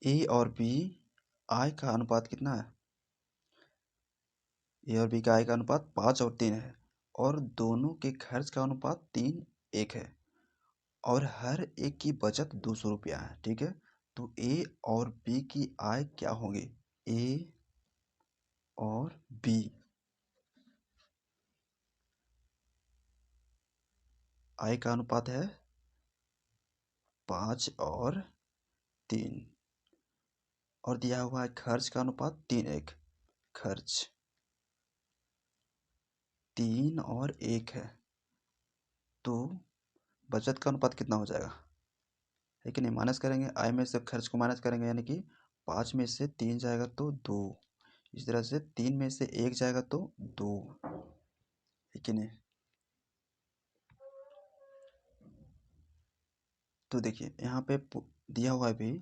ए और B I का अनुपात कितना है? ए और बी का आय का अनुपात 5 और 3 है और दोनों के खर्च का अनुपात 3:1 है और हर एक की बचत 200 रुपया है। ठीक है, तो ए और बी की आय क्या होगी? ए और बी आय का अनुपात है 5 और 3 और दिया हुआ है खर्च का अनुपात 3:1। खर्च 3 और 1 है तो बचत का अनुपात कितना हो जाएगा? है कि नहीं? माइनस करेंगे, आय में से खर्च को माइनस करेंगे, यानी कि 5 में से 3 जाएगा तो 2। इस तरह से 3 में से 1 जाएगा तो 2। है कि नहीं? तो देखिए यहाँ पे दिया हुआ है भी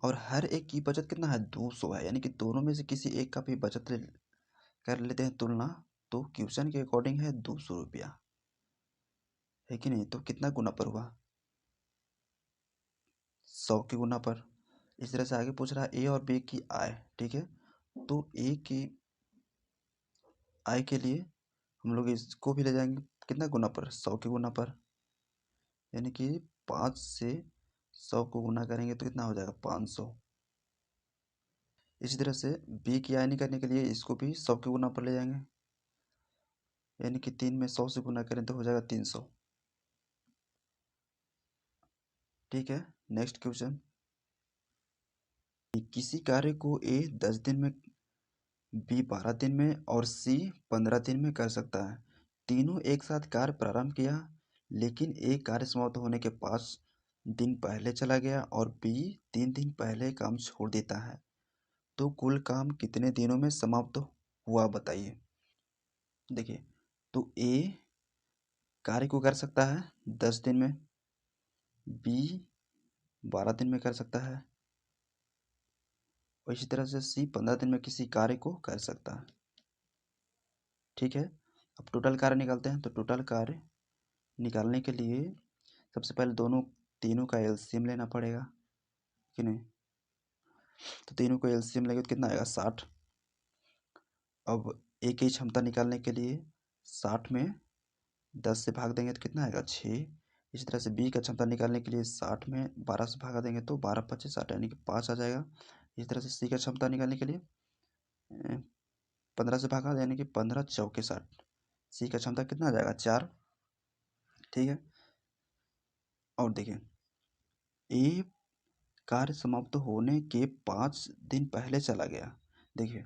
और हर एक की बचत कितना है? 200 है, यानी कि दोनों में से किसी एक का भी बचत कर लेते हैं तुलना, तो क्वेश्चन के अकॉर्डिंग है 200 रुपया। है कि नहीं? तो कितना गुना पर हुआ? 100 के गुना पर। इस तरह से आगे पूछ रहा है ए और बी की आय। ठीक है, तो ए की आय के लिए हम लोग इसको भी ले जाएंगे कितना गुना पर? 100 के गुना पर, यानी कि 5 से 100 को गुना करेंगे तो कितना हो जाएगा? 500। इसी तरह से बी की आय निकालने के लिए इसको भी 100 के गुना पर ले जाएंगे, यानी कि 3 में 100 से गुना करें तो हो जाएगा 300। ठीक है, नेक्स्ट क्वेश्चन। किसी कार्य को ए 10 दिन में, बी 12 दिन में और सी 15 दिन में कर सकता है। तीनों एक साथ कार्य प्रारंभ किया, लेकिन ए कार्य समाप्त होने के 5 दिन पहले चला गया और बी 3 दिन पहले काम छोड़ देता है, तो कुल काम कितने दिनों में समाप्त हुआ बताइए। देखिए, तो ए कार्य को कर सकता है 10 दिन में, बी 12 दिन में कर सकता है और इसी तरह से सी 15 दिन में किसी कार्य को कर सकता है। ठीक है, अब टोटल कार्य निकालते हैं। तो टोटल कार्य निकालने के लिए सबसे पहले तीनों का एलसीएम लेना पड़ेगा कि नहीं? तो तीनों को एलसीएम लेंगे तो कितना आएगा? 60। अब ए की क्षमता निकालने के लिए 60 में 10 से भाग देंगे तो कितना आएगा? 6। इसी तरह से बी का क्षमता निकालने के लिए 60 में 12 से भागा देंगे तो 12 25 60, यानी कि 5 आ जाएगा। इसी तरह से सी का क्षमता निकालने के लिए 15 से भागा, यानी कि 15 चौके 60। सी का क्षमता कितना आ जाएगा? 4। ठीक है, और देखिए ए कार्य समाप्त होने के 5 दिन पहले चला गया। देखिए,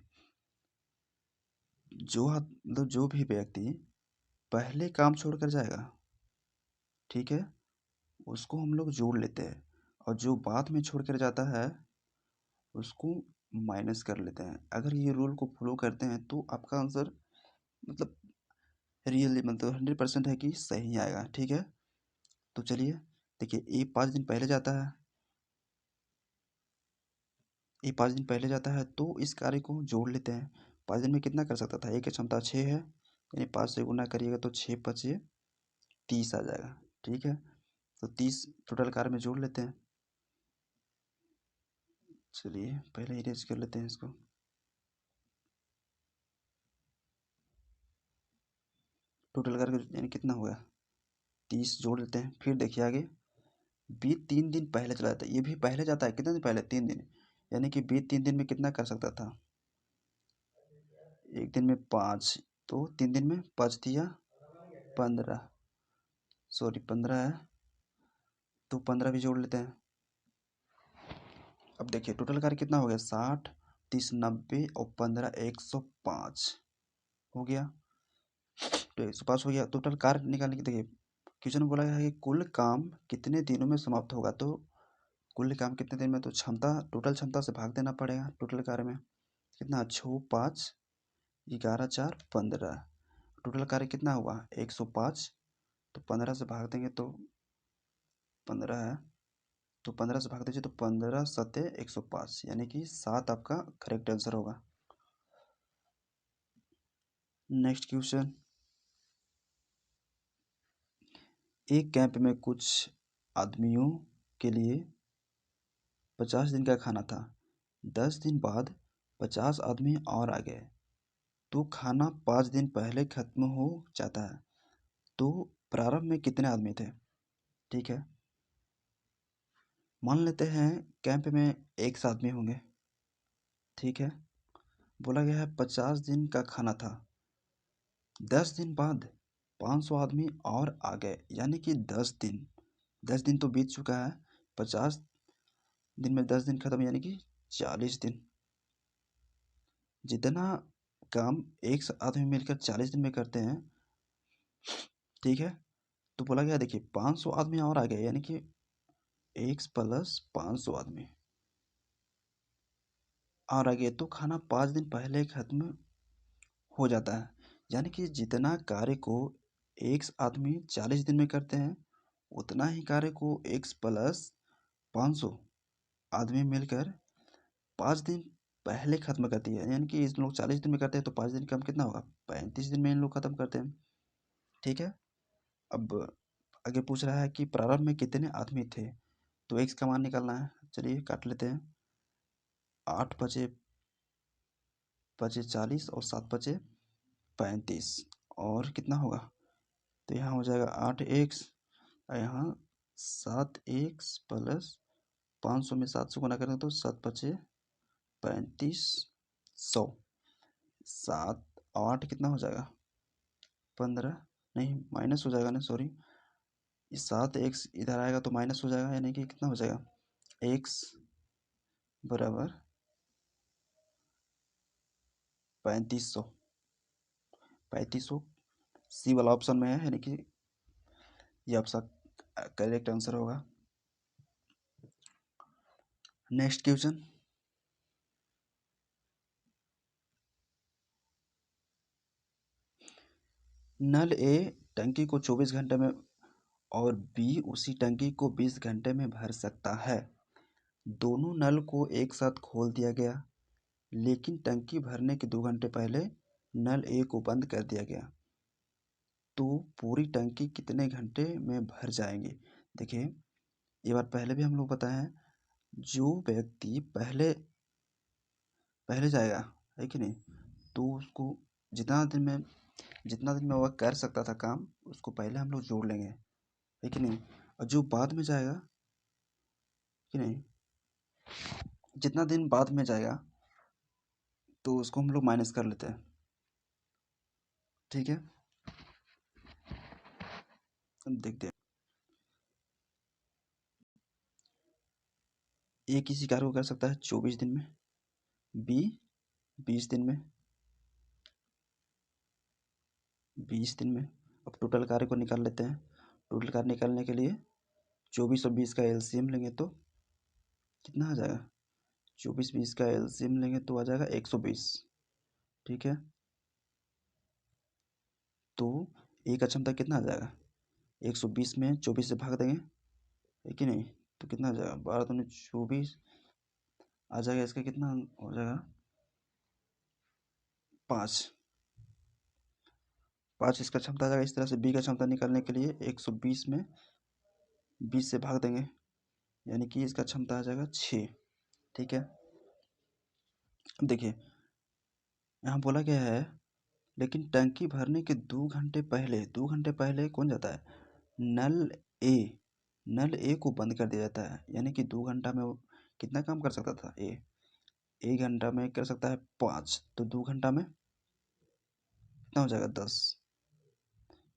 मतलब जो भी व्यक्ति पहले काम छोड़कर जाएगा, ठीक है, उसको हम लोग जोड़ लेते हैं और जो बाद में छोड़कर जाता है उसको माइनस कर लेते हैं। अगर ये रूल को फॉलो करते हैं तो आपका आंसर मतलब रियली मतलब 100% है कि सही आएगा। ठीक है, तो चलिए देखिए, ए 5 दिन पहले जाता है, ये 5 दिन पहले जाता है तो इस कार्य को जोड़ लेते हैं। 5 दिन में कितना कर सकता था? ए की क्षमता 6 है, यानी 5 से गुना करिएगा तो 6 पचे 30 आ जाएगा। ठीक है, तो 30 टोटल कार्य में जोड़ लेते हैं। चलिए पहले इरेज कर लेते हैं इसको। टोटल कार्य यानी कितना हुआ? 30 जोड़ लेते हैं। फिर देखिए आगे, बी 3 दिन पहले चला जाता है। ये भी पहले जाता है, कितने दिन पहले? 3 दिन, यानी कि बी 3 दिन में कितना कर सकता था? एक दिन में 5, तो 3 दिन में 5 दिया 15, सॉरी 15 है, तो 15 भी जोड़ लेते हैं। अब देखिए टोटल कार्य कितना हो गया? 60 30 90 और 15 105 हो गया, तो 105 हो गया। टोटल कार्य निकालने की देखिए क्वेश्चन में बोला गया है कि कुल काम कितने दिनों में समाप्त होगा, तो कुल काम कितने दिन में, तो क्षमता टोटल क्षमता से भाग देना पड़ेगा। टोटल कार्य में कितना? 6 5 11 4 15। टोटल कार्य कितना हुआ? 105, तो 15 से भाग देंगे तो 15 है, तो 15 से भाग दीजिए तो 15 सत्ते 105, यानी कि 7 आपका करेक्ट आंसर होगा। नेक्स्ट क्वेश्चन, एक कैंप में कुछ आदमियों के लिए 50 दिन का खाना था, 10 दिन बाद 50 आदमी और आ गए, तो खाना 5 दिन पहले खत्म हो जाता है। तो प्रारंभ में कितने आदमी थे? ठीक है, मान लेते हैं कैंप में 100 आदमी होंगे। ठीक है, बोला गया है 50 दिन का खाना था, 10 दिन बाद 500 आदमी और आ गए, यानी कि 10 दिन। 10 दिन तो बीत चुका है, 50 दिन में 10 दिन खत्म, यानी कि 40 दिन। जितना काम एक आदमी मिलकर 40 दिन में करते हैं, ठीक है, तो बोला गया देखिए 500 आदमी और आ गए, यानी कि एक्स प्लस 500 आदमी और आ गए, तो खाना 5 दिन पहले खत्म हो जाता है। यानी कि जितना कार्य को एक्स आदमी 40 दिन में करते हैं, उतना ही कार्य को एक्स प्लस 500 आदमी मिलकर 5 दिन पहले खत्म करती है। यानी कि इस लोग 40 दिन में करते हैं, तो 5 दिन कम कितना होगा? 35 दिन में इन लोग खत्म करते हैं। ठीक है, अब आगे पूछ रहा है कि प्रारंभ में कितने आदमी थे, तो एक्स का मान निकालना है। चलिए काट लेते हैं। 8 बचे बचे 40 और 7 बचे 35, और कितना होगा? तो यहाँ हो जाएगा 8x और यहाँ 7x प्लस 500 में 700 गुना करेंगे तो 7 × 5 = 3500। 7 8 कितना हो जाएगा? 15, नहीं माइनस हो जाएगा ना, सॉरी। 7x इधर आएगा तो माइनस हो जाएगा, यानी कि कितना हो जाएगा? x बराबर 3500। 3500 सी वाला ऑप्शन में है, यानी कि ये आपका करेक्ट आंसर होगा। नेक्स्ट क्वेश्चन, नल ए टंकी को 24 घंटे में और बी उसी टंकी को 20 घंटे में भर सकता है। दोनों नल को एक साथ खोल दिया गया, लेकिन टंकी भरने के 2 घंटे पहले नल ए को बंद कर दिया गया, तो पूरी टंकी कितने घंटे में भर जाएगी? देखिए, ये बात पहले भी हम लोग बताए हैं, जो व्यक्ति पहले पहले जाएगा, है कि नहीं, तो उसको जितना दिन में वह कर सकता था काम, उसको पहले हम लोग जोड़ लेंगे, है कि नहीं। और जो बाद में जाएगा, कि नहीं, जितना दिन बाद में जाएगा तो उसको हम लोग माइनस कर लेते हैं। ठीक है, अब देखते हैं। ए किसी कार्य को कर सकता है 24 दिन में, बी 20 दिन में, 20 दिन में। अब टोटल कार्य को निकाल लेते हैं। टोटल कार्य निकालने के लिए 24 और 20 का एलसीएम लेंगे तो कितना आ जाएगा? 24 20 का एलसीएम लेंगे तो आ जाएगा 120। ठीक है, तो ए का क्षमता कितना आ जाएगा? 120 में 24 से भाग देंगे, है कि नहीं, तो कितना आ जाएगा? 12 दूनी 24 आ जाएगा। इसका कितना हो जाएगा? 5 5 इसका क्षमता आ जाएगा। इस तरह से बी का क्षमता निकालने के लिए 120 में 20 से भाग देंगे, यानी कि इसका क्षमता आ जाएगा 6। ठीक है, अब देखिए यहाँ बोला गया है, लेकिन टंकी भरने के 2 घंटे पहले कौन जाता है? नल ए। नल ए को बंद कर दिया जाता है, यानी कि 2 घंटा में वो कितना काम कर सकता था? ए 1 घंटा में कर सकता है 5, तो 2 घंटा में कितना हो जाएगा? 10।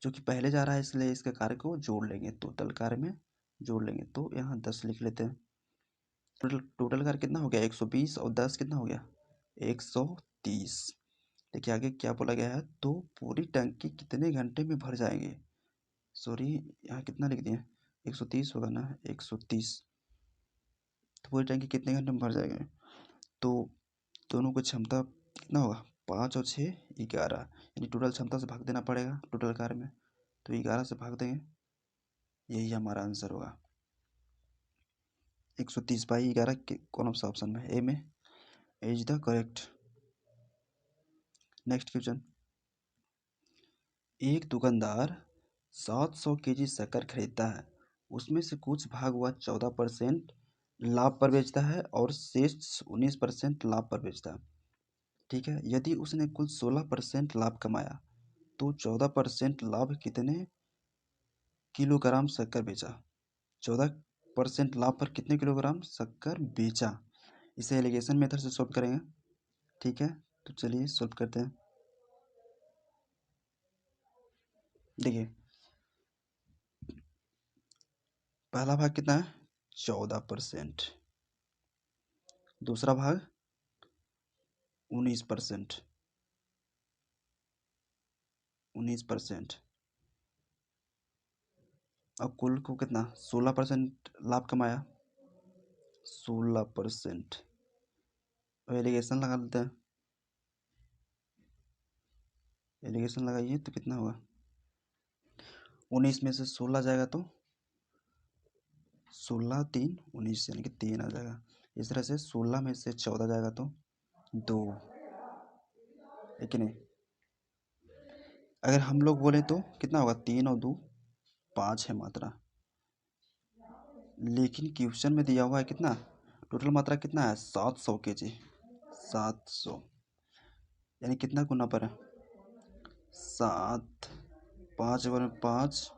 जो कि पहले जा रहा है, इसलिए इसके कार्य को जोड़ लेंगे, टोटल कार्य में जोड़ लेंगे, तो यहाँ 10 लिख लेते हैं। टोटल कार्य कितना हो गया? 120 और 10 कितना हो गया? 130। देखिए आगे क्या बोला गया है, तो पूरी टंकी कितने घंटे में भर जाएंगे? सॉरी, यहाँ कितना लिख दिए? 130 होगा ना, 130। तो पूरी टंकी कितने घंटे में भर जाएंगे? तो दोनों की क्षमता कितना होगा? 5 और 6 11, यानी टोटल क्षमता से भाग देना पड़ेगा टोटल कार्य में, तो 11 से भाग देंगे, यही हमारा आंसर होगा। 130/11 के कौन सा ऑप्शन में? ए में is the correct. Next question, एक दुकानदार 700 केजी शक्कर खरीदता है, उसमें से कुछ भाग वह 14% लाभ पर बेचता है और शेष 19% लाभ पर बेचता है। ठीक है, यदि उसने कुल 16% लाभ कमाया तो 14% लाभ कितने किलोग्राम शक्कर बेचा। 14% लाभ पर कितने किलोग्राम शक्कर बेचा। इसे एलिगेशन मेथड से सॉल्व करेंगे। ठीक है, तो चलिए सॉल्व करते हैं। देखिए, पहला भाग कितना है, 14%। दूसरा भाग 19%। 19%। अब कुल को कितना, 16% लाभ कमाया। 16%। अब एलिगेशन लगा लेते हैं। एलिगेशन लगाइए तो कितना होगा, 19 में से 16 जाएगा तो 16 3 19, यानी कि 3 आ जाएगा। इस तरह से 16 में से 14 जाएगा तो 2, है कि नहीं। अगर हम लोग बोले तो कितना होगा, 3 और 2 5 है मात्रा। लेकिन क्वेश्चन में दिया हुआ है कितना, टोटल मात्रा कितना है, 700 kg। 700 यानी कितना गुना पर है, 7, 5 ओवर में 5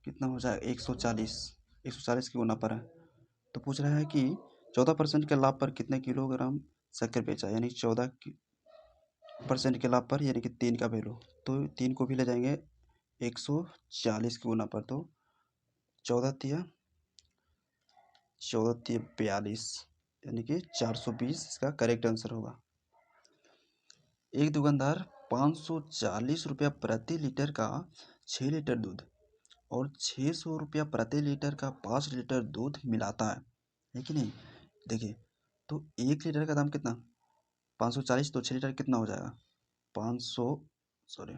कितना हो जाएगा, 140। 140 के गुना पर है। तो पूछ रहा है कि 14% के लाभ पर कितने किलोग्राम शक्कर बेचा, यानी 14% के लाभ पर, यानी कि 3 का वैल्यू। तो 3 को भी ले जाएंगे 140 के गुना पर, तो 14 तिया 42, यानी कि 420 इसका करेक्ट आंसर होगा। एक दुकानदार 540 रुपया प्रति लीटर का 6 लीटर दूध और 600 रुपया प्रति लीटर का 5 लीटर दूध मिलाता है कि नहीं। देखिए, तो 1 लीटर का दाम कितना, 540, तो 6 लीटर कितना हो जाएगा, 500 सॉरी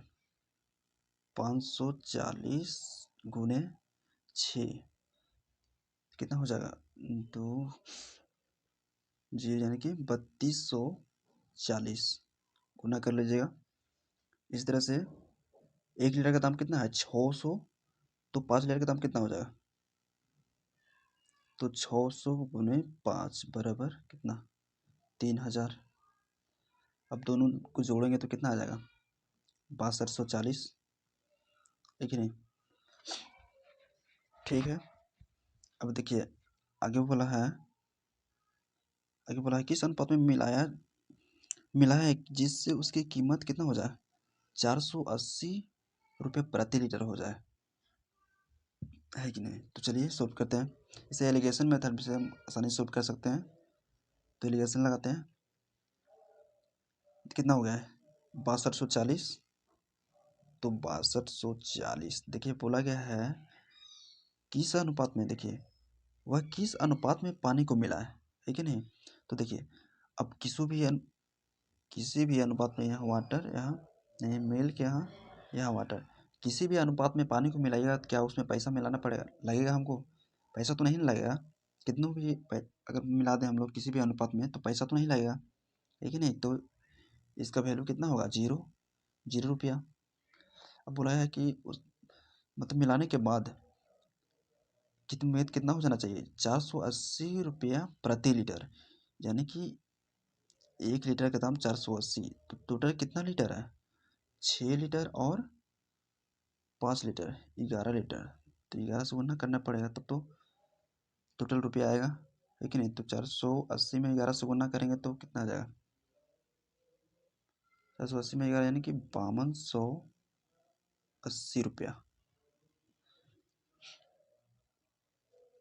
540 गुने 6 कितना हो जाएगा, दो जी, यानी कि 3240 गुना कर लीजिएगा। इस तरह से 1 लीटर का दाम कितना है, 600, तो 5 लीटर का दाम कितना हो जाएगा, तो 600 गुने 5 बराबर कितना, 3000। अब दोनों को जोड़ेंगे तो कितना आ जाएगा, 6240, है कि नहीं। ठीक है, अब देखिए आगे बोला है, आगे बोला है किस अनुपात में मिला है जिससे उसकी कीमत कितना हो जाए, 480 रुपये प्रति लीटर हो जाए, है कि नहीं। तो चलिए सॉल्व करते हैं। इसे एलिगेशन मेथड से हम आसानी से सॉल्व कर सकते हैं। तो एलिगेशन लगाते हैं, कितना हो गया है, 6240, तो 6240। देखिए बोला गया है किस अनुपात में, देखिए वह किस अनुपात में पानी को मिला है कि नहीं। तो देखिए, अब किसी भी अनुपात में, यहाँ वाटर, यहाँ नहीं मिल्क, यहाँ वाटर, किसी भी अनुपात में पानी को मिलाइएगा तो क्या उसमें पैसा मिलाना पड़ेगा, लगेगा हमको, पैसा तो नहीं लगेगा। कितनों भी अगर मिला दें हम लोग किसी भी अनुपात में तो पैसा तो नहीं लगेगा, है कि नहीं। तो इसका वैल्यू कितना होगा, 0 रुपया। अब बोला है कि उस मतलब मिलाने के बाद कितना हो जाना चाहिए, 480 रुपया प्रति लीटर, यानी कि 1 लीटर का दाम 480, तो टोटल कितना लीटर है, 6 लीटर और 5 लीटर, 11 लीटर। तो 11 से गुना करना पड़ेगा तब तो टोटल रुपया आएगा, है कि नहीं। तो 480 में 11 से गुना करेंगे तो कितना आ जाएगा, 480 में 11 यानी कि 5280 रुपया।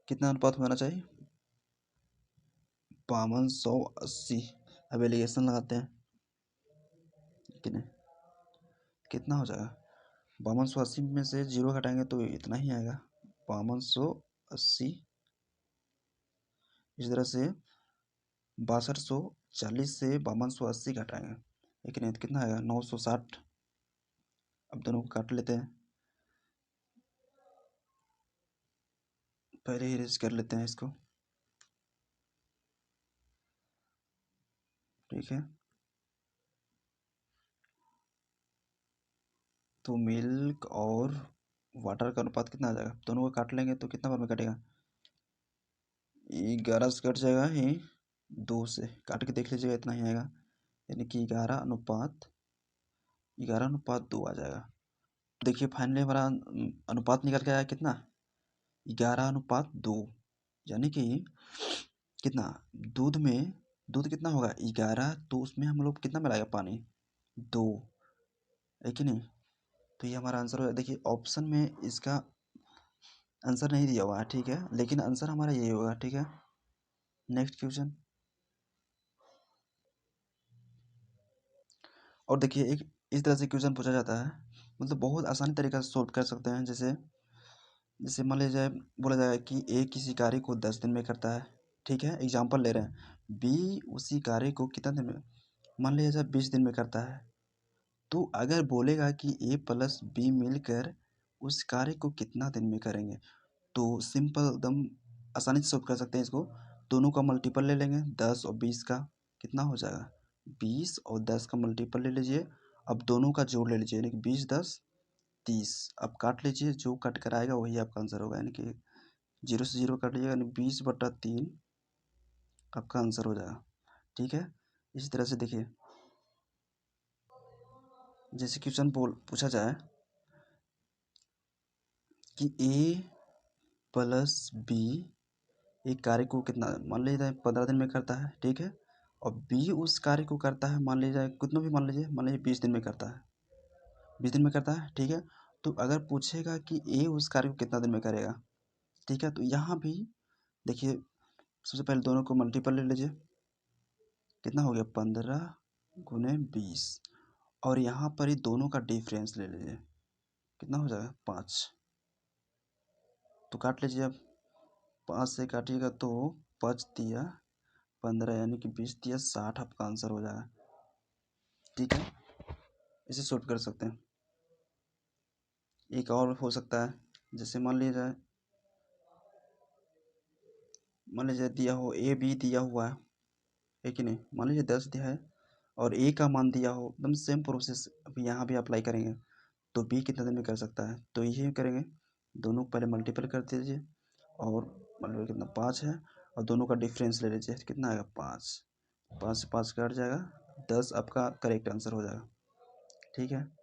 कितना अनुपात होना चाहिए, 5280। अब एलिगेशन लगाते हैं कि नहीं, कितना हो जाएगा, 5280 में से 0 घटाएंगे तो इतना ही आएगा, 5280। इस तरह से 6240 से 5280 घटाएंगे, लेकिन तो कितना आएगा, 960। अब दोनों को काट लेते हैं, पहले ही रेज कर लेते हैं इसको। ठीक है, तो मिल्क और वाटर का अनुपात कितना आ जाएगा, दोनों को काट लेंगे तो कितना बार में कटेगा, 11 से कट जाएगा ये 2 से, काट के देख लीजिएगा इतना ही आएगा, यानी कि 11:2 आ जाएगा। देखिए फाइनली हमारा अनुपात निकल के आया कितना, 11:2, यानी कि कितना, दूध कितना होगा 11, तो उसमें हम लोग कितना मिलाएगा पानी, 2, है कि नहीं। तो ये हमारा आंसर हो, देखिए ऑप्शन में इसका आंसर नहीं दिया हुआ है, ठीक है, लेकिन आंसर हमारा यही होगा, ठीक है। Next question. और देखिए एक इस तरह से क्वेश्चन पूछा जाता है, मतलब बहुत आसानी तरीका से सोल्व कर सकते हैं। जैसे जैसे मान लीजिए जाए, बोला जाए कि ए किसी कार्य को 10 दिन में करता है, ठीक है, एग्जाम्पल ले रहे हैं। बी उसी कार्य को कितना दिन में, मान लीजिए जाए 20 दिन में करता है। तो अगर बोलेगा कि ए प्लस बी मिलकर उस कार्य को कितना दिन में करेंगे, तो सिंपल एकदम आसानी से सॉल्व कर सकते हैं इसको। दोनों का मल्टीपल ले लेंगे, 10 और 20 का कितना हो जाएगा, 20 और 10 का मल्टीपल ले लीजिए। अब दोनों का जोड़ ले लीजिए, यानी कि 20 10 30। अब काट लीजिए, जो कट कर आएगा वही आपका आंसर होगा, यानी कि 0 से 0 काट लीजिएगा, यानी 20/3 आपका आंसर हो जाएगा, ठीक है। इसी तरह से देखिए, जैसे क्वेश्चन पूछा जाए कि ए प्लस बी एक कार्य को कितना, मान लीजिए 15 दिन में करता है, ठीक है, और बी उस कार्य को करता है, मान लीजिए कितना भी, मान लीजिए 20 दिन में करता है, 20 दिन में करता है, ठीक है। तो अगर पूछेगा कि ए उस कार्य को कितना दिन में करेगा, ठीक है, तो यहाँ भी देखिए सबसे पहले दोनों को मल्टीपल ले लीजिए, कितना हो गया 15 × 20, और यहाँ पर ही दोनों का डिफरेंस ले लीजिए, कितना हो जाएगा 5। तो काट लीजिए, अब 5 से काटिएगा तो 5×3 = 15, यानी कि 20×3 = 60 आपका आंसर हो जाएगा, ठीक है। इसे सॉल्व कर सकते हैं। एक और हो सकता है, जैसे मान लीजिए दिया हो ए बी दिया हुआ है कि नहीं, मान लीजिए 10 दिया है और ए का मान दिया हो, एकदम सेम प्रोसेस अभी यहाँ भी अप्लाई करेंगे। तो बी कितना दिन में कर सकता है, तो यही करेंगे, दोनों को पहले मल्टीपल कर दीजिए, और मल्टीपल कितना 5 है, और दोनों का डिफरेंस ले लीजिए, कितना आएगा 5, 5 से 5 कट जाएगा, 10 आपका करेक्ट आंसर हो जाएगा, ठीक है।